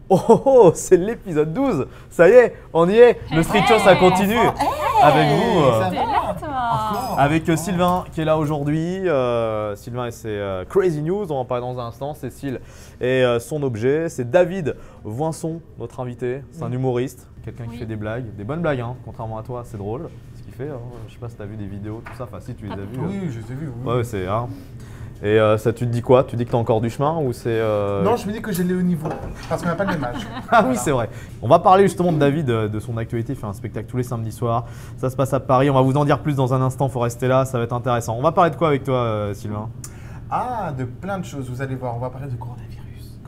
Oh, oh, oh, c'est l'épisode 12. Ça y est, on y est. Le street show, ça continue. Avec vous. T'es là, toi. Avec Sylvain qui est là aujourd'hui. Sylvain et ses Crazy News, on va en parler dans un instant. Cécile et son objet. C'est David Voinson, notre invité. C'est un humoriste, quelqu'un qui fait des blagues, des bonnes blagues, hein. Contrairement à toi, c'est drôle ce qu'il fait. Hein. Je sais pas si tu as vu des vidéos, tout ça. Enfin, si tu les as vues. Oui, je les ai vus. Oui. Ouais, c'est. Hein. Et ça, tu te dis quoi? Tu dis que tu as encore du chemin ou c'est. Non, je me dis que j'ai le haut niveau. Parce qu'on n'a pas le même âge. Ah oui, c'est vrai. On va parler justement de David, de son actualité. Il fait un spectacle tous les samedis soirs. Ça se passe à Paris. On va vous en dire plus dans un instant. Faut rester là. Ça va être intéressant. On va parler de quoi avec toi, Sylvain? Ah, de plein de choses. Vous allez voir. On va parler de coronavirus.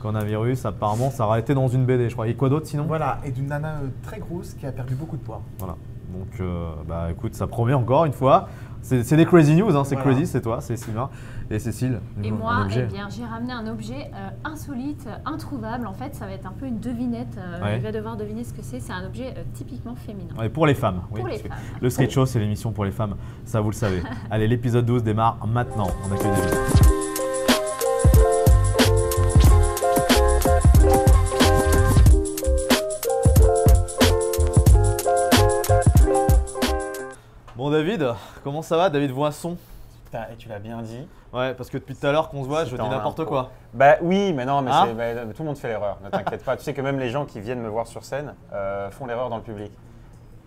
Coronavirus, apparemment, ça aurait été dans une BD, je crois. Et quoi d'autre sinon? Voilà. Et d'une nana très grosse qui a perdu beaucoup de poids. Voilà. Donc, bah écoute, ça promet encore une fois. C'est des crazy news, hein. C'est Voilà. crazy, c'est toi, c'est Sylvain. Et Cécile, Et un moi, objet. eh bien, j'ai ramené un objet insolite, introuvable. En fait, ça va être un peu une devinette. Ouais. Il va devoir deviner ce que c'est. C'est un objet typiquement féminin. Ouais, pour les femmes. Oui, Pour les parce que femmes. Le Street Show, c'est l'émission pour les femmes. Ça, vous le savez. Allez, l'épisode 12 démarre maintenant. On accueille David. Bon David, comment ça va? David Voinson. Putain, et tu l'as bien dit. Ouais, parce que depuis tout à l'heure qu'on se voit, je C'était dis en n'importe impro. quoi. Bah oui, mais non, mais Hein tout le monde fait l'erreur, ne t'inquiète pas. Tu sais que même les gens qui viennent me voir sur scène font l'erreur dans le public.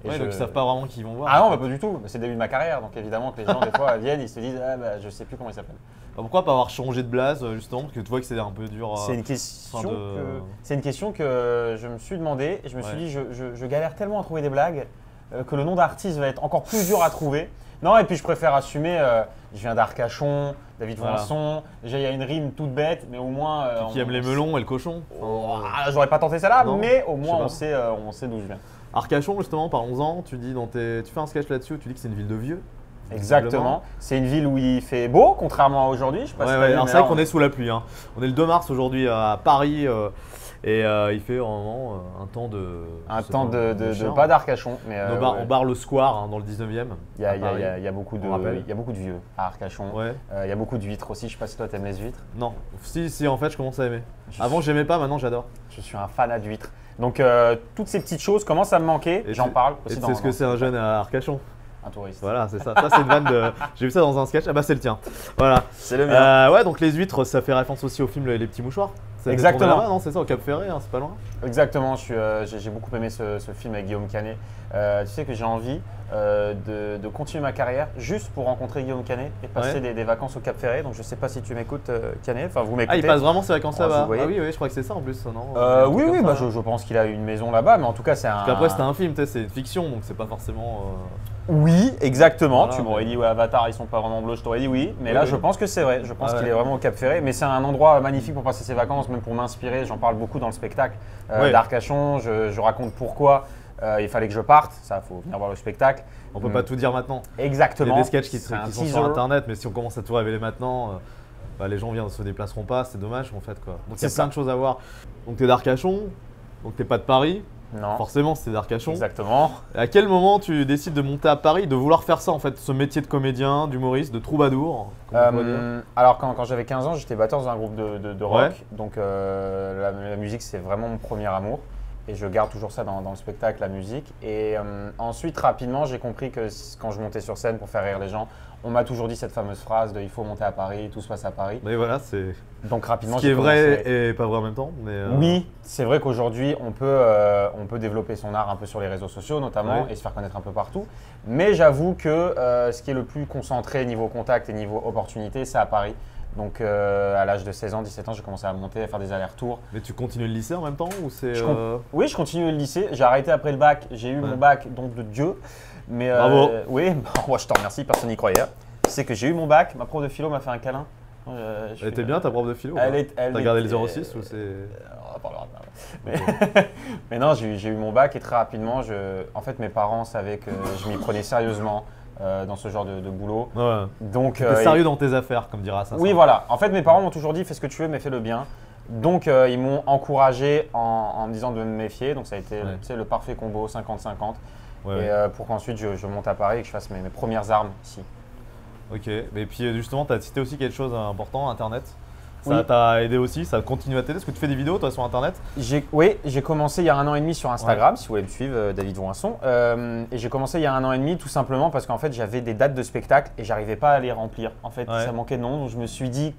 Et Ouais, donc ils savent pas vraiment qui ils vont voir. Ah non, bah, pas du tout. C'est le début de ma carrière, donc évidemment que les gens des fois viennent, ils se disent ah bah je sais plus comment il s'appelle. Pourquoi pas avoir changé de blase justement? Parce que tu vois que c'est un peu dur. C'est une question de- c'est une question que je me suis demandé et je me suis dit je galère tellement à trouver des blagues que le nom d'artiste va être encore plus dur à trouver. Non, et puis je préfère assumer, je viens d'Arcachon, David Voilà. Voinson, déjà il y a une rime toute bête, mais au moins… Qui aime les melons et le cochon. Oh, j'aurais pas tenté celle-là, Non, mais au je moins sais on sait d'où je viens. Arcachon justement, parlons-en. Tu dis tu fais un sketch là-dessus où tu dis que c'est une ville de vieux. Exactement. C'est une ville où il fait beau, contrairement à aujourd'hui. Je sais pas Ouais, si t'as ouais. vu, Alors mais c'est vrai là, qu'on est sous la pluie. Hein. On est le 2 mars aujourd'hui à Paris et il fait vraiment un temps de. un je sais temps pas, de chien. pas d'Arcachon, mais On barre le square hein, dans le 19e. il y a, à il y a- Paris. il y a beaucoup On rappelle. il y a beaucoup de vieux à Arcachon. Ouais. Il y a beaucoup d'huîtres aussi. Je sais pas si toi t'aimes les huîtres. Non. Si, en fait, je commence à aimer. Je Avant, j'aimais pas, maintenant, j'adore. Je suis un fanat d'huîtres. Donc toutes ces petites choses commencent à me manquer. Et J'en tu- parle Et aussi tu dans sais ce que c'est un jeune à Arcachon? un touriste. Voilà, c'est ça. Ça, c'est une vanne de. J'ai vu ça dans un sketch. Ah bah, c'est le tien. Voilà. C'est le mien. Ouais, donc les huîtres, ça fait référence aussi au film Les Petits Mouchoirs. Ça a été Exactement. tourné là-bas, non, c'est ça, au Cap Ferré, hein, c'est pas loin. Exactement. J'ai beaucoup aimé ce film avec Guillaume Canet. Tu sais que j'ai envie de continuer ma carrière juste pour rencontrer Guillaume Canet et passer Ouais. des vacances au Cap Ferré. Donc je sais pas si tu m'écoutes, Canet. Enfin, vous Ah, m'écoutez. il passe vraiment ses vacances Oh, là-bas. vous voyez. Ah oui, je crois que c'est ça en plus, non? Oui, bah, je pense qu'il a une maison là-bas, mais en tout cas, c'est un. Parce qu'après, c'était un film, tu sais, c'est une fiction, donc c'est pas forcément. Oui, exactement. Voilà, Tu m'aurais mais- dit, ouais, Avatar, ils sont pas vraiment bleus, je t'aurais dit oui. Mais Oui, là, oui. je pense que c'est vrai. Je pense Ah qu'il ouais. est vraiment au Cap Ferré. Mais c'est un endroit magnifique pour passer ses vacances, même pour m'inspirer. J'en parle beaucoup dans le spectacle Ouais. d'Arcachon. Je raconte pourquoi il fallait que je parte. Ça, faut venir voir le spectacle. On peut pas tout dire maintenant. Il y Exactement. a des sketchs qui C'est un sont sur teaser. internet, mais si on commence à tout révéler maintenant, bah, les gens se déplaceront pas, c'est dommage en fait quoi. Donc il y a C'est plein ça. de choses à voir. Donc t'es d'Arcachon, donc t'es pas de Paris, Non. forcément c'était d'Arcachon. Exactement. À quel moment tu décides de monter à Paris, de vouloir faire ça en fait, ce métier de comédien, d'humoriste, de troubadour comme on pourrait dire. Alors quand j'avais 15 ans, j'étais batteur dans un groupe de rock. Ouais. Donc la musique, c'est vraiment mon premier amour. Et je garde toujours ça dans le spectacle, la musique. Et ensuite, rapidement, j'ai compris que quand je montais sur scène pour faire rire les gens, on m'a toujours dit cette fameuse phrase de « il faut monter à Paris, tout se passe à Paris Mais voilà, c'est Donc ce rapidement, qui est j'ai vrai commencé… et pas vrai en même temps. Mais, Oui, c'est vrai qu'aujourd'hui, on peut développer son art un peu sur les réseaux sociaux notamment Ouais. et se faire connaître un peu partout. Mais j'avoue que ce qui est le plus concentré niveau contact et niveau opportunité, c'est à Paris. Donc à l'âge de 16 ans, 17 ans, j'ai commencé à monter, à faire des allers-rreturs. Mais tu continues le lycée en même temps ou c'est Oui, je continue le lycée. J'ai arrêté après le bac. J'ai eu mon bac, donc de Dieu. Mais Bravo. oui, moi je te remercie, personne n'y croyait. C'est que j'ai eu mon bac, ma prof de philo m'a fait un câlin. Elle était bien ta prof de philo? Elle est- elle T'as gardé était- le 06 ou c'est. On en parlera après. Mais non, j'ai eu mon bac et très rapidement, en fait, mes parents savaient que je m'y prenais sérieusement dans ce genre de boulot. Ouais. Donc, T'es sérieux dans tes affaires, comme dira ça. oui, voilà. En fait, mes parents m'ont toujours dit fais ce que tu veux, mais fais-le bien. Donc, ils m'ont encouragé en me disant de me méfier. Donc, ça a été Ouais. tu sais, le parfait combo 50-50. Ouais, Et ouais. pour qu'ensuite je monte à Paris et que je fasse mes premières armes ici. Ok, mais puis justement, tu as cité aussi quelque chose d'important, Internet. Ça Oui. t'a aidé aussi, ça continue à t'aider. Est-ce que tu fais des vidéos toi sur internet? Oui, j'ai commencé il y a 1 an et demi sur Instagram, si vous voulez me suivre, David Voinson. Et j'ai commencé il y a 1 an et demi tout simplement parce qu'en fait j'avais des dates de spectacle et j'arrivais pas à les remplir. En fait, Ouais. ça manquait de nom, donc je me suis dit,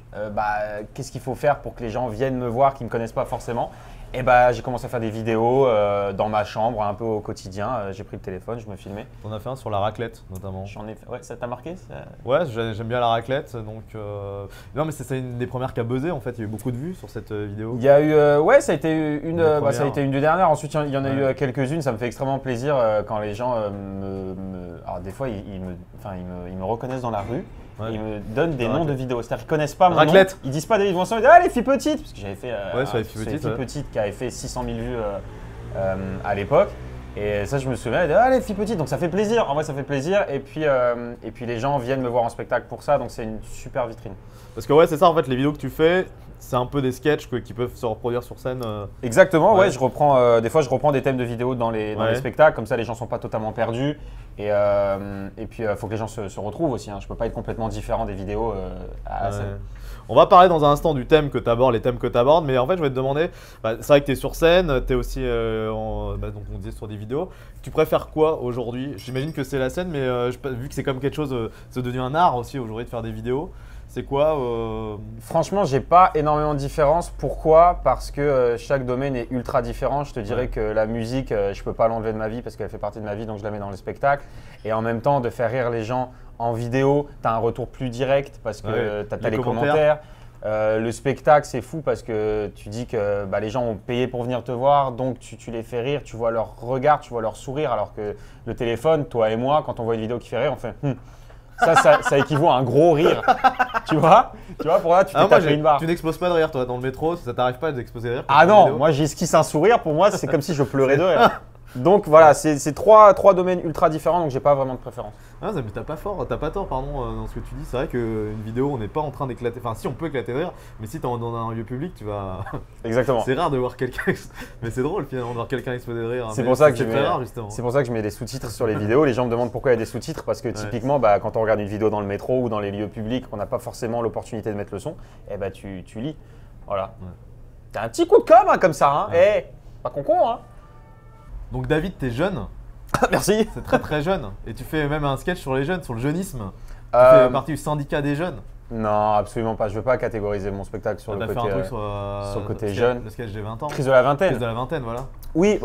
qu'est-ce qu'il faut faire pour que les gens viennent me voir qui me connaissent pas forcément. Et j'ai commencé à faire des vidéos dans ma chambre, un peu au quotidien. J'ai pris le téléphone, je me filmais. On a fait un sur la raclette notamment. J'en ai fait. Ouais, ça t'a marqué ça Ouais, j'aime bien la raclette, donc non mais c'est une des premières qui a buzzé en fait. Il y a eu beaucoup de vues sur cette vidéo. Il y a eu, ouais, ça a été une, Des premières. ça a été une des dernières. Ensuite, il y en a Ouais. eu quelques-unes. Ça me fait extrêmement plaisir quand les gens alors des fois, ils me reconnaissent dans la rue. Ouais. Et ils me donnent des La noms raclette. de vidéos. C'est-à-dire qu'ils connaissent pas mon Raclette. nom. Ils disent pas David Voinson. Ils disent les filles petites, parce que j'avais fait sur les filles petites, ouais. petites qui avait fait 600 000 vues à l'époque. Et ça, je me souviens, les filles petites, donc ça fait plaisir. En vrai, ça fait plaisir. Et puis les gens viennent me voir en spectacle pour ça, donc c'est une super vitrine. Parce que ouais, c'est ça en fait, les vidéos que tu fais, c'est un peu des sketchs qui peuvent se reproduire sur scène. Exactement, ouais, Ouais. je reprends, des fois je reprends des thèmes de vidéos dans les Ouais. spectacles, comme ça les gens sont pas totalement perdus. Et puis il faut que les gens se retrouvent aussi, hein. Je peux pas être complètement différent des vidéos à la Ouais. scène. On va parler dans un instant du thème que tu abordes, les thèmes que tu abordes, mais en fait je vais te demander, c'est vrai que tu es sur scène, tu es aussi, donc on disait sur des vidéos, tu préfères quoi aujourd'hui? J'imagine que c'est la scène, mais vu que c'est comme quelque chose, c'est devenu un art aussi aujourd'hui de faire des vidéos, c'est quoi Franchement, j'ai pas énormément de différence. Pourquoi? Parce que chaque domaine est ultra différent. Je te dirais Ouais. que la musique, je peux pas l'enlever de ma vie parce qu'elle fait partie de ma vie, donc je la mets dans le spectacle. Et en même temps, de faire rire les gens en vidéo, tu as un retour plus direct parce que Ouais. tu as Les les commentaires. commentaires. Le spectacle, c'est fou parce que tu dis que les gens ont payé pour venir te voir, donc tu les fais rire, tu vois leur regard, tu vois leur sourire, alors que le téléphone, toi et moi, quand on voit une vidéo qui fait rire, on fait ça équivaut à un gros rire. Tu vois, pour là, tu t'es moi, tapé une barre. tu n'exploses pas de rire toi dans le métro, ça t'arrive pas d'exploser de rire quand Ah tu fais une non, vidéo? moi j'esquisse un sourire, pour moi c'est comme si je pleurais de rire. Donc voilà, c'est trois domaines ultra différents, donc j'ai pas vraiment de préférence. Ah, mais t'as pas tort, pardon, dans ce que tu dis. C'est vrai qu'une vidéo, on n'est pas en train d'éclater. Enfin, si on peut éclater de rire, mais si t'es dans un lieu public, tu vas. Exactement. C'est rare de voir quelqu'un. Mais c'est drôle finalement de voir quelqu'un exploser de rire. C'est Mais pour ça que c'est je très mets- rare justement. C'est pour ça que je mets des sous-titres sur les vidéos. Les gens me demandent pourquoi il y a des sous-titres, parce que typiquement, quand on regarde une vidéo dans le métro ou dans les lieux publics, on n'a pas forcément l'opportunité de mettre le son, et tu lis. Voilà. Ouais. T'as un petit coup de com' hein, comme ça, hein. Ouais. Pas con, hein. Donc David, t'es jeune, Merci. c'est très très jeune. Et tu fais même un sketch sur les jeunes, sur le jeunisme. Tu Euh, fais partie du syndicat des jeunes. Non, absolument pas. Je veux pas catégoriser mon spectacle sur T'as le fait côté un truc sur le côté sketch- jeune. Le sketch des 20 ans. crise de la vingtaine. Crise de la vingtaine, voilà. Oui,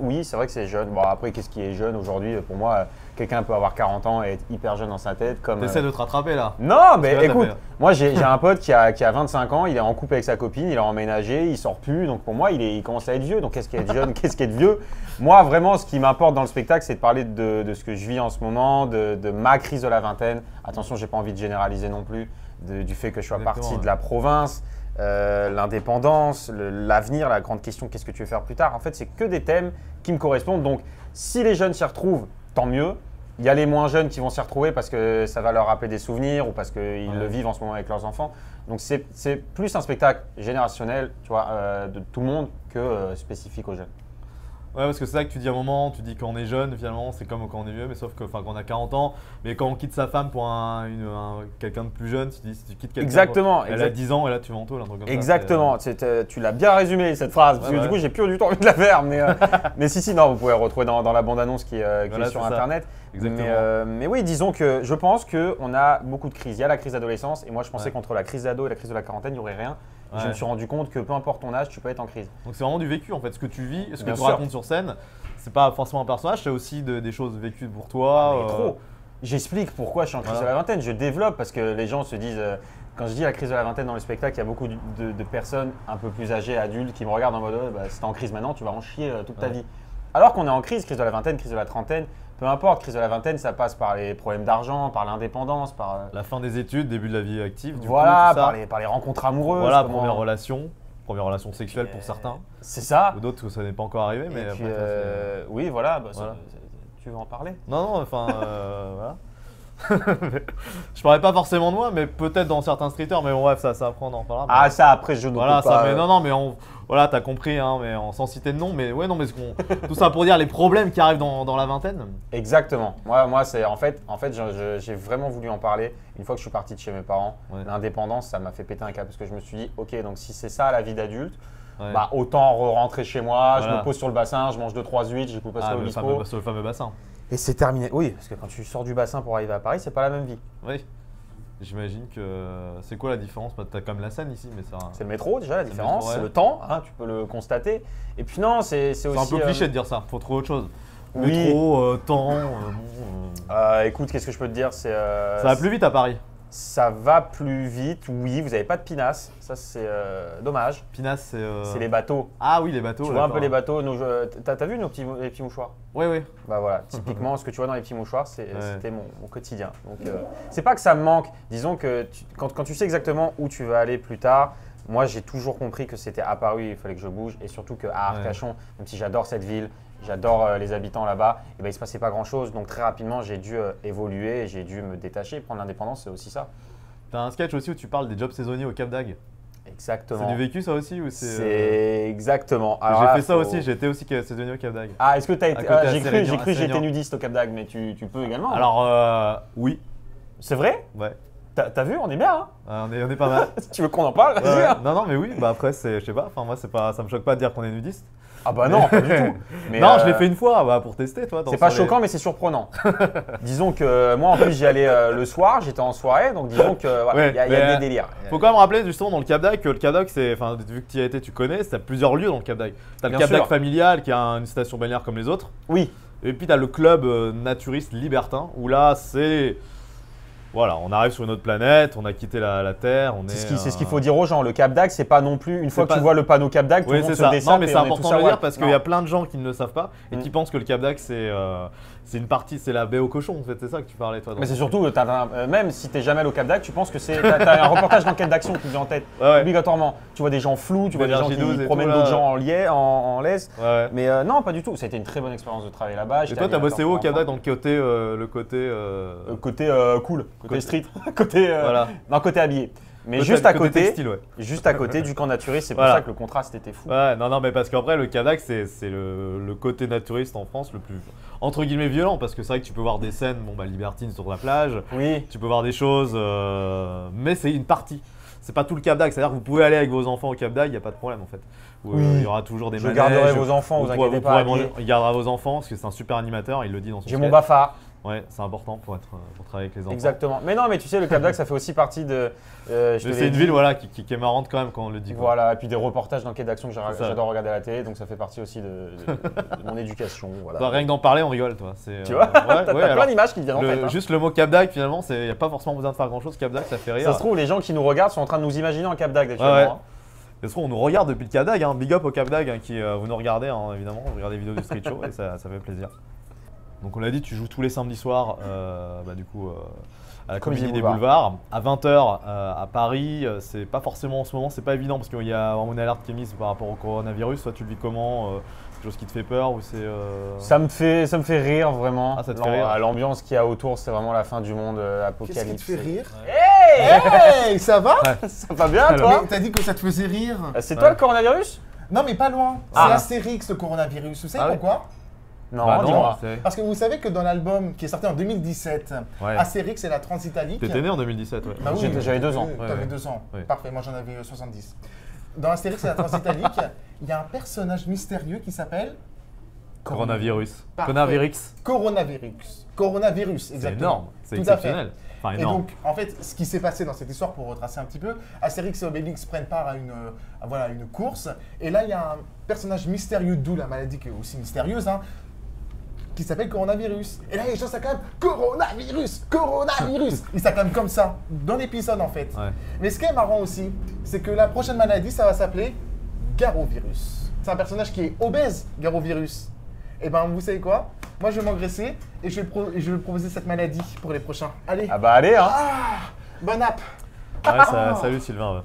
oui, c'est vrai que c'est jeune. Bon, après, qu'est-ce qui est jeune aujourd'hui? Pour moi, quelqu'un peut avoir 40 ans et être hyper jeune dans sa tête. Comme, T'essaies de te rattraper là. Non, mais que là, t'as écoute, fait- moi j'ai un pote qui a 25 ans, il est en couple avec sa copine, il a emménagé, il sort plus. Donc pour moi, il commence à être vieux. Donc qu'est-ce qui est jeune? Qu'est-ce qui est vieux? Moi, vraiment, ce qui m'importe dans le spectacle, c'est de parler de ce que je vis en ce moment, de ma crise de la vingtaine. Attention, j'ai pas envie de généraliser non plus, du fait que je sois Exactement, parti ouais. de la province. L'indépendance, l'avenir, la grande question, qu'est-ce que tu veux faire plus tard? En fait, c'est que des thèmes qui me correspondent. Donc, si les jeunes s'y retrouvent, tant mieux. Il y a les moins jeunes qui vont s'y retrouver parce que ça va leur rappeler des souvenirs ou parce qu'ils Ouais. le vivent en ce moment avec leurs enfants. Donc, c'est plus un spectacle générationnel, tu vois, de tout le monde que spécifique aux jeunes. Ouais, parce que c'est ça que tu dis à un moment, tu dis qu'on est jeune, finalement, c'est comme quand on est vieux, mais sauf que, quand on a 40 ans, mais quand on quitte sa femme pour quelqu'un de plus jeune, si tu quittes quelqu'un, Exactement. elle a 10 ans et là tu vas en taule, un truc comme ça. Exactement. Tu l'as bien résumé cette phrase, parce Ouais, que ouais. du coup, j'ai plus du tout envie de la faire. Mais si, non, vous pouvez retrouver dans la bande-annonce qui est Voilà, sur c'est ça. Internet. Exactement. Mais oui, disons que je pense qu'on a beaucoup de crises. Il y a la crise d'adolescence, et moi, je pensais Ouais. qu'entre la crise d'ado et la crise de la quarantaine, il n'y aurait rien. Et je Ouais. me suis rendu compte que peu importe ton âge, tu peux être en crise. Donc c'est vraiment du vécu en fait, ce que tu vis, ce que Bien tu sûr. racontes sur scène, c'est pas forcément un personnage, c'est aussi des choses vécues pour toi. Mais trop. J'explique pourquoi je suis en crise Voilà. de la vingtaine. Je développe parce que les gens se disent. Quand je dis la crise de la vingtaine dans le spectacle, il y a beaucoup de personnes un peu plus âgées, adultes, qui me regardent en mode si t'es en crise maintenant, tu vas en chier toute ta Ouais. vie. Alors qu'on est en crise de la vingtaine, crise de la trentaine, peu importe, crise de la vingtaine, ça passe par les problèmes d'argent, par l'indépendance, par. La fin des études, début de la vie active, du Voilà, coup, tout ça. par les rencontres amoureuses. Voilà, comment- première relation sexuelle pour certains, C'est ça. ou d'autres où ça n'est pas encore arrivé, mais Et puis, après, toi, c'est- oui, voilà, Voilà. tu veux en parler? Non, enfin, voilà. Je parlais pas forcément de moi, mais peut-être dans certains streeters, mais bon, bref, ça après on en parlera. Ah, mais- ça, après, je ne voilà, peux pas. ça, mais non, mais Voilà, t'as compris, hein, mais sans citer de nom. Mais ouais, non, mais tout ça pour dire les problèmes qui arrivent dans la vingtaine. Exactement. Moi c'est en fait j'ai vraiment voulu en parler une fois que je suis parti de chez mes parents. Ouais. L'indépendance, ça m'a fait péter un câble parce que je me suis dit, ok, donc si c'est ça la vie d'adulte, Ouais. bah autant rentrer chez moi, je Voilà. me pose sur le bassin, je mange 2-3 huîtres, j'écoute pas Ah, au le bispo. fameux bassin. Et c'est terminé. Oui, parce que quand tu sors du bassin pour arriver à Paris, c'est pas la même vie. Oui. J'imagine que c'est quoi la différence? Bah, t'as quand même la Seine ici, mais ça. C'est le métro déjà la le différence, métro, ouais. c'est le temps, hein, tu peux le constater. Et puis non, c'est aussi. C'est un peu cliché de dire ça. Faut trouver autre chose. Oui. Métro, temps. Écoute, qu'est-ce que je peux te dire, c'est. Ça va plus vite à Paris. Ça va plus vite, oui. Vous n'avez pas de pinasse, ça c'est dommage. Pinasse, c'est. C'est les bateaux. Ah oui, les bateaux. Tu vois un peu les d'accord. bateaux. T'as vu les petits mouchoirs? Oui, oui. Bah voilà, typiquement ce que tu vois dans les petits mouchoirs, c'était Ouais. mon quotidien. Donc c'est pas que ça me manque. Disons que quand tu sais exactement où tu vas aller plus tard, moi j'ai toujours compris que c'était à Paris, il fallait que je bouge. Et surtout qu'à Arcachon, même si j'adore cette ville, j'adore les habitants là-bas, et ben, il ne se passait pas grand-chose. Donc très rapidement, j'ai dû évoluer, et j'ai dû me détacher. Prendre l'indépendance, c'est aussi ça. T'as un sketch aussi où tu parles des jobs saisonniers au Cap d'Agde. Exactement. C'est du vécu ça aussi ou c'est. C'est exactement. Alors J'ai là, fait ça faut- aussi, j'ai été aussi saisonnier au Cap d'Agde. Ah, est-ce que tu as été. côté à j'ai Sérénian, cru à que j'étais Sérénian. nudiste au Cap d'Agde, mais tu peux également. Alors, oui, C'est vrai? ouais. T'as vu, on est bien, hein? On est pas mal. Si tu veux qu'on en parle, vas-y, Ouais, hein. non, non, mais oui, bah après, c'est, je sais pas, enfin, moi, ça me choque pas de dire qu'on est nudiste. Ah bah non, pas du tout. Mais, non, je l'ai fait une fois bah, pour tester, toi. C'est pas choquant, mais c'est surprenant. Disons que moi, en plus, j'y allais le soir, j'étais en soirée, donc disons que voilà, Ouais, il y a mais, des délires. Faut quand même rappeler justement dans le Cap d'Agde que le Cap d'Agde, c'est, enfin, vu que tu y as été, tu connais, t'as plusieurs lieux dans le Cap d'Agde. T'as le Bien Cap d'Agde sûr. familial qui a une station balnéaire comme les autres. Oui, Et puis t'as le club naturiste libertin où là, c'est. Voilà, on arrive sur une autre planète, on a quitté la Terre, on est. c'est ce qu'il faut dire aux gens. Le Cap d'Agde, c'est pas non plus, une fois que pas- tu vois le panneau Cap d'Agde, tout Oui, le monde c'est se ça. dessape Non, mais et c'est on est important tous de à le ouais. dire parce qu'il Non. y a plein de gens qui ne le savent pas et Mm. qui pensent que le Cap d'Agde, c'est une partie, c'est la baie aux cochons, en fait, c'est ça que tu parlais, toi. Mais c'est surtout, même si t'es jamais allé au Cap d'Agde, tu penses que t'as un reportage d'enquête d'action qui te vient en tête, Ouais, ouais. obligatoirement. Tu vois des gens flous, tu vois des gens L'énergie douce qui et promènent tout, là. d'autres gens en laisse. Ouais. Mais non, pas du tout. Ça a été une très bonne expérience de travailler là-bas. Et toi, t'as bossé où au Cap d'Agde dans le côté. Côté cool, côté street, côté Voilà. non, côté habillé. Mais Côté- juste à côté côté, textile, ouais. juste à côté du camp naturiste, c'est pour Voilà. ça que le contraste était fou. Ouais, non, mais parce qu'après, le Cap d'Agde, c'est le côté naturiste en France le plus, entre guillemets, violent. Parce que c'est vrai que tu peux voir des scènes, bon, bah, libertines sur la plage, Oui, tu peux voir des choses, mais c'est une partie. C'est pas tout le Cap d'Agde, c'est-à-dire que vous pouvez aller avec vos enfants au Cap d'Agde, il n'y a pas de problème en fait. Oui. Il y aura toujours des je manèges. garderai vos enfants, vous pourrez- inquiétez pourrez pas. manger- il gardera vos enfants parce que c'est un super animateur, il le dit dans son J'ai sketch. mon Bafa. Ouais, c'est important pour travailler avec les enfants. Exactement. Mais non, mais tu sais, le Cap d'Agde, ça fait aussi partie de. Je te Mais l'ai c'est une dit. ville voilà, qui est marrante quand même quand on le dit. quoi. Voilà, et puis des reportages d'enquête d'action que C'est ça. j'adore regarder à la télé, donc ça fait partie aussi de mon éducation. Voilà. Toi, rien que d'en parler, on rigole, toi. Tu vois, t'as alors, plein d'images qui te viennent en le- tête. Hein. Juste le mot Cap d'Agde, finalement, il n'y a pas forcément besoin de faire grand chose. Cap d'Agde, ça fait rire. Ça se trouve, les gens qui nous regardent sont en train de nous imaginer en Cap d'Agde Ouais, actuellement. ouais. hein. Ça se trouve, on nous regarde depuis le Cap d'Agde. Hein. Big up au Cap d'Agde, hein, qui vous nous regardez, hein, évidemment. Vous regardez les vidéos du Street Show et ça fait plaisir. Donc, on l'a dit, tu joues tous les samedis soirs, du coup, à la Comédie Comédie des Boulevard. Boulevards, à 20h à Paris. C'est pas forcément en ce moment, c'est pas évident parce qu'il y a vraiment une alerte qui est mise par rapport au coronavirus. Toi, tu le vis comment C'est quelque chose qui te fait peur ou c'est. Ça me fait rire vraiment. Ah, ça te fait rire. L'ambiance qu'il y a autour, c'est vraiment la fin du monde, Qu'est-ce qui te apocalypse. fait rire Hey Hey, ça va? Ça va bien, toi Mais t'as dit que ça te faisait rire. C'est toi le coronavirus? Non, mais pas loin. C'est Ah. Astérix, le coronavirus. Vous savez Ah ouais. pourquoi? Non, Bah non, dis-moi. c'est- Parce que vous savez que dans l'album qui est sorti en 2017, Ouais. Astérix et la Transitalique. T'étais né en 2017, ouais. Bah oui, J'avais 2 ans. Ouais, T'avais ouais. 2 ans. Ouais. Parfait, moi j'en avais 70. Dans Astérix et la Transitalique, il y a un personnage mystérieux qui s'appelle Coronavirus. Parfait. Coronavirus. Coronavirus. Coronavirus, C'est exactement. énorme, c'est Tout à fait. exceptionnel. Enfin, Et énorme. donc, en fait, ce qui s'est passé dans cette histoire, pour retracer un petit peu, Astérix et Obélix prennent part à une course. Et là, il y a un personnage mystérieux, d'où la maladie qui est aussi mystérieuse, hein, qui s'appelle Coronavirus. Et là, les gens s'acclament Coronavirus, Coronavirus. Ils s'acclament comme ça, dans l'épisode en fait. Ouais. Mais ce qui est marrant aussi, c'est que la prochaine maladie, ça va s'appeler Garovirus. C'est un personnage qui est obèse, Garovirus. Et ben, vous savez quoi? Moi, je vais m'engraisser et je vais proposer cette maladie pour les prochains. Allez, Ah bah allez, hein. bonne app. Ouais, salut Sylvain. Ouais.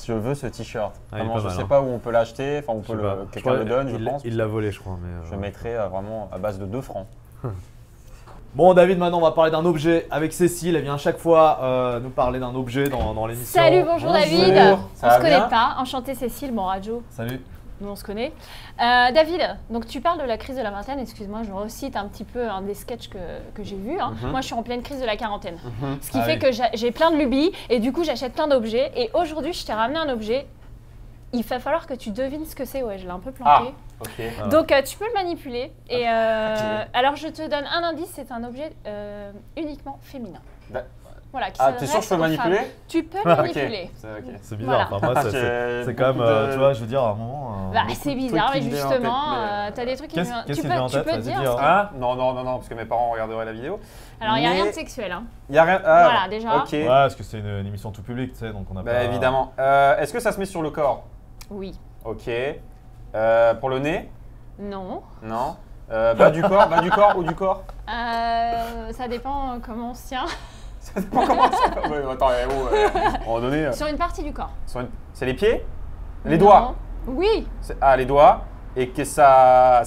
Je veux ce t-shirt. Ah, il est Vraiment, pas je mal, sais hein. pas où on peut l'acheter. Enfin, on Je peut sais pas. quelqu'un le donne, je il, pense. Il l'a volé, je crois. Mais, Je mettrai vraiment à base de 2 francs. Bon, David, maintenant on va parler d'un objet avec Cécile. Elle vient à chaque fois nous parler d'un objet dans l'émission. Salut, bonjour David. Ça On va se connaît bien pas. Enchantée Cécile, bon radio, Salut. nous on se connaît. David, donc tu parles de la crise de la vingtaine. Excuse-moi, je recite un petit peu un des sketchs que j'ai vus. Hein. Moi, je suis en pleine crise de la quarantaine. Ce qui Ah fait oui. que j'ai plein de lubies et du coup, j'achète plein d'objets. Et aujourd'hui, je t'ai ramené un objet. Il va falloir que tu devines ce que c'est. Ouais, je l'ai un peu planqué. Ok. Ah. Donc tu peux le manipuler. Et alors je te donne un indice, c'est un objet uniquement féminin. Bah, Voilà, qui Ah, t'es sûr que je peux le s'adresse aux manipuler femmes. Tu peux le Ah, ok. manipuler. Ok. C'est bizarre. Voilà. Enfin, moi, J'ai c'est quand même, beaucoup de- tu vois, je veux dire, à un moment. Bah, beaucoup c'est de bizarre, trucs mais qui me viennent en tête, justement, mais, t'as des trucs qui qu'est-ce- me viennent- qu'est-ce tu qui te vient en peux tête? dire. Vas-y, ce dis, que- Ah non, parce que mes parents regarderaient la vidéo. Alors, il n'y a Mais- rien de sexuel. Hein. Il y a rien. Ah, Voilà, déjà. Ok. Ouais, parce que c'est une émission tout public, tu sais, donc on a Bah, pas. évidemment. Est-ce que ça se met sur le corps? Oui. Ok. Pour le nez? Non. Non. Bas du corps, ou du corps? Ça dépend comment on se tient. Ça dépend comment ça. Ouais, attends, à un moment donné. Sur une partie du corps. C'est les pieds? Les Non. doigts? Oui. Ah, les doigts. Et qu'est-ce que ça.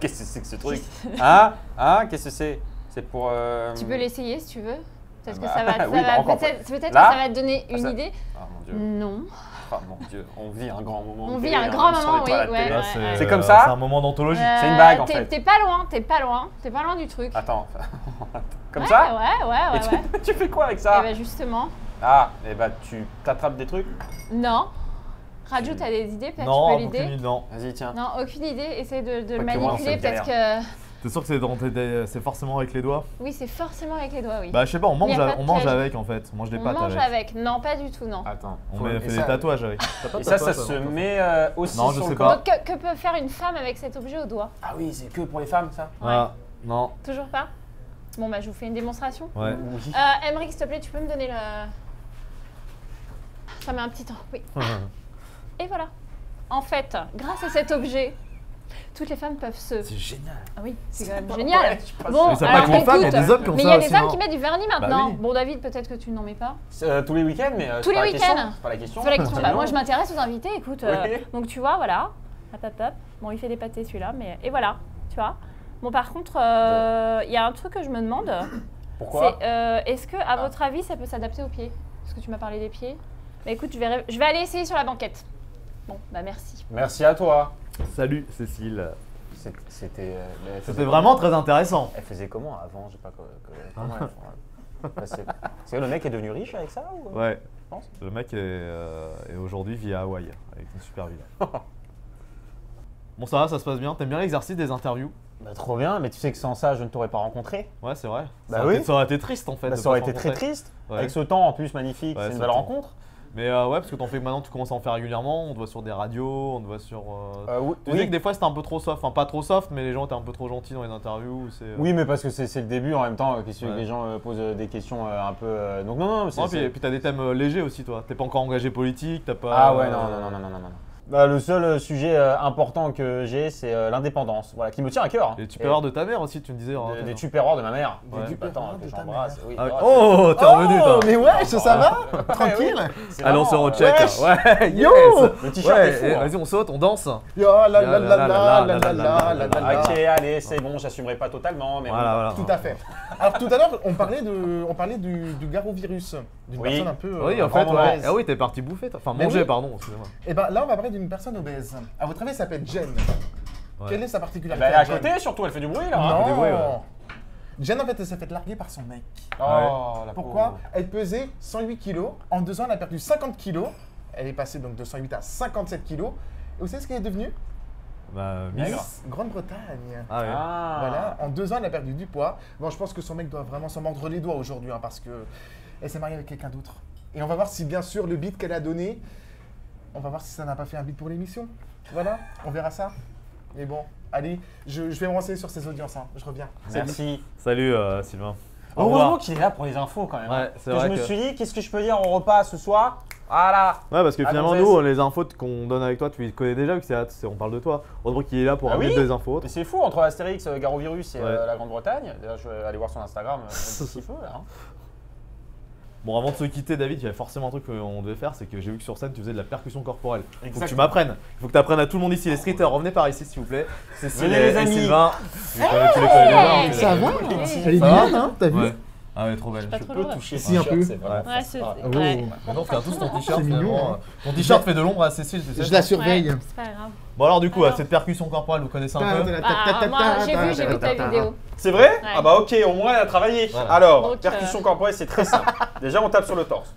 Qu'est-ce que c'est que ce truc? Hein? Qu'est-ce que c'est? C'est pour. Tu peux l'essayer si tu veux. Peut-être Ah que bah, ça va, oui, bah, encore peut-être que Là ça va te donner une ça- idée. Ah mon dieu. Non. Ah mon dieu. On vit un grand moment. On de vit télé, un hein, grand même sur moment, les toilettes oui, télé. ouais. Là, C'est comme ça C'est un moment d'anthologie. C'est une bague, en T'es- fait. T'es pas loin, t'es pas loin du truc. Attends. Comme Ouais, ça? Ouais. Et tu fais quoi avec ça? Et ben justement, Ah, et bah tu t'attrapes des trucs? non. Radio, t'as des idées peut-être? Non, Tu peux aucune l'aider? idée, non. Vas-y, tiens. Non, aucune idée. Essaye de le que moi, manipuler. c'est Peut-être que. T'es sûr que c'est forcément avec les doigts? Oui, c'est forcément avec les doigts, oui. Bah, je sais pas, Il y a pas de on mange piège. avec en fait. On mange des On pâtes mange avec. avec. Non, pas du tout, non. Attends. On Et fait ça- des tatouages avec. T'as pas de Et ça tatouage, se toi, met aussi Non, je sur sais le pas. corps. Donc, que peut faire une femme avec cet objet au doigt? Ah oui, c'est que pour les femmes, ça? Ah, non. Toujours pas? Bon, bah, je vous fais une démonstration. Ouais. Oui. Emmerich, s'il te plaît, tu peux me donner le. Ça met un petit temps, oui. Et voilà. En fait, grâce à cet objet, toutes les femmes peuvent se. C'est génial. Ah oui, c'est quand même génial. Ouais, je suis pas Bon, Mais ça alors pas que les femmes, il y a écoute, des hommes qui ont mais il ça y a des aussi, hommes non qui mettent du vernis maintenant. oui. Bon, David, peut-être que tu n'en mets pas. Tous les week-ends, mais Tous c'est pas les la question, week-ends. C'est pas la question. C'est pas la question. Bah, Non. moi, je m'intéresse aux invités. Écoute, Oui. donc tu vois, voilà. Hop, hop, hop. Bon, il fait des pâtés celui-là, mais et voilà, tu vois. Bon, par contre, il y a un truc que je me demande. Pourquoi? C'est est-ce que, à votre avis, ça peut s'adapter aux pieds? Parce que tu m'as parlé des pieds. Bah, écoute, je vais aller essayer sur la banquette. Bon, bah merci. Merci à toi. Salut Cécile. C'était. mais elle faisait C'était vraiment très intéressant. Elle faisait comment avant? Je sais pas comment elle bah, c'est le mec est devenu riche avec ça ou... Ouais. pense. Le mec est aujourd'hui vit à Hawaï avec une super villa. Bon, ça va, ça se passe bien. T'aimes bien l'exercice des interviews? Bah, trop bien, mais tu sais que sans ça, je ne t'aurais pas rencontré. Ouais, c'est vrai. Bah ça aurait oui. été- ça aurait été triste en fait. Bah, de ça pas aurait se été très rencontrer. triste. Ouais. Avec ce temps en plus magnifique, Ouais, c'est une ce belle temps. rencontre. Mais ouais, parce que t'en fais maintenant, tu commences à en faire régulièrement. On te voit sur des radios, on te voit sur. Oui, Tu disais que des fois c'était un peu trop soft, enfin pas trop soft, mais les gens étaient un peu trop gentils dans les interviews. Oui, mais parce que c'est le début en même temps, que Ouais. les gens posent des questions un peu. Donc non, c'est. Non, puis t'as des thèmes légers aussi, toi. T'es pas encore engagé politique, t'as pas. Ah ouais, non. Bah, le seul sujet important que j'ai, c'est l'indépendance, voilà, qui me tient à cœur. Et tu peux avoir de ta mère aussi, tu me disais. hein, des tupperwares de ma mère. Ouais. Des Attends, que de ta j'embrasse. mère. Oui, Ah, voilà, oh, t'es revenu toi. mais ouais, ça va? Tranquille? c'est Allez, on se vraiment, recheck. wesh. Ouais, Yo. yes. Le t-shirt Ouais, est fou. et hein. vas-y, on saute, on danse. Yo, la la la la la la la la la. Ok, allez, c'est bon, j'assumerai pas totalement, mais Voilà, voilà. Tout à fait. Alors tout à l'heure, on parlait du garovirus, d'une Oui. personne un peu Oui, en fait, vraiment ouais. obèse. Ah oui, t'es parti bouffer, toi. Enfin, Mais manger, oui. pardon, excusez-moi. Et ben là, on va parler d'une personne obèse. À votre avis, elle s'appelle Jen. Ouais. Quelle est sa Bah, particularité? elle est à Jen côté, surtout, elle fait du bruit là. hein. Non. des bruits, ouais. Jen, en fait, elle s'est fait larguer par son mec. Oh, la Pourquoi? pauvre. Elle pesait 108 kilos. En 2 ans, elle a perdu 50 kilos. Elle est passée donc de 108 à 57 kilos. Et vous savez ce qu'elle est devenue? Bah, Maigre. Miss Grande-Bretagne. Ah ouais. Ah. Voilà, en 2 ans, elle a perdu du poids. Bon, je pense que son mec doit vraiment s'en mordre les doigts aujourd'hui, hein, parce que elle s'est mariée avec quelqu'un d'autre. Et on va voir si, bien sûr, le beat qu'elle a donné, on va voir si ça n'a pas fait un beat pour l'émission. Voilà, on verra ça. Mais bon, allez, je vais me renseigner sur ces audiences, hein. Je reviens. Merci. Salut Sylvain. Au Heureusement revoir. qu'il est là pour les infos quand même. Ouais, c'est Que vrai je me que- suis dit, qu'est-ce que je peux dire au repas ce soir? Voilà. Ouais, parce que Ah, finalement, gonzesse. nous, les infos qu'on donne avec toi, tu les connais déjà, vu que on parle de toi. Heureusement qu'il est là pour Ah amener oui. des infos. Mais c'est fou, entre Astérix, Garovirus et Ouais. la Grande-Bretagne. D'ailleurs, je vais aller voir son Instagram, s'il faut là. hein. Bon, avant de se quitter, David, il y avait forcément un truc qu'on devait faire, c'est que j'ai vu que sur scène, tu faisais de la percussion corporelle. Il faut que tu Exactement. m'apprennes. Il faut que tu apprennes à tout le monde ici. Les streeters, revenez par ici, s'il vous plaît. Cécile Venez, et les amis. Sylvain. Tu les connais déjà, on les Ça a- va Ouais. Elle est Ça va mignonne, hein, t'as vu Ouais. Ah ouais, trop belle. Pas Je trop peux loin. toucher Si, un peu. c'est vraiment Ouais, ça. c'est Oh. ouais. Maintenant, on fait tous ton t-shirt. C'est mignon, finalement. hein. Ton t-shirt fait de l'ombre à Cécile, tu sais. Je la Ouais, surveille. c'est pas grave. Bon, alors, du coup, Alors. cette percussion corporelle, vous connaissez un peu Ah, moi, j'ai vu ta vidéo. C'est vrai? Ouais. Ah bah ok, au moins elle a travaillé. Voilà. Alors, Donc, percussion corporelle, c'est très simple. Déjà, on tape sur le torse.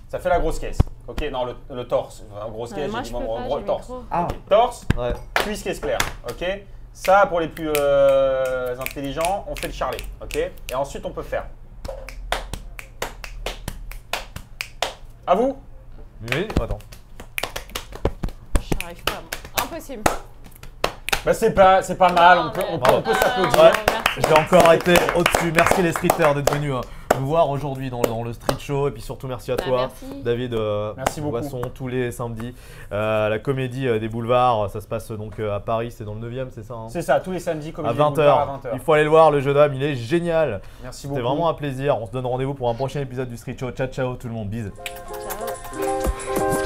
Ça fait la grosse caisse. Ok, non, le torse. Enfin, grosse caisse, Moi, j'ai je dit peux bon, pas, gros j'ai torse. micro. Ah, Torse, Ouais. cuisse, caisse claire. Ok? Ça, pour les plus intelligents, on fait le charlet. Ok? Et ensuite, on peut faire. À vous? Oui, attends. J'arrive pas. moi. Impossible. Bah, c'est pas mal, Non, on peut, mais- on peut Ouais. s'applaudir. Ouais. Merci. J'ai encore été au-dessus. Merci les streeters d'être venus nous voir aujourd'hui dans le street show. Et puis surtout, merci à Bah, toi, merci. David. Merci beaucoup. Boisson, tous les samedis. La comédie des boulevards, ça se passe donc à Paris, c'est dans le 9e, c'est ça hein C'est ça, tous les samedis, comme À je dis, 20h. à 20h. Il faut aller le voir, le jeune homme, il est génial. Merci beaucoup. C'était vraiment un plaisir. On se donne rendez-vous pour un prochain épisode du Street Show. Ciao, ciao tout le monde. Bise. Ciao.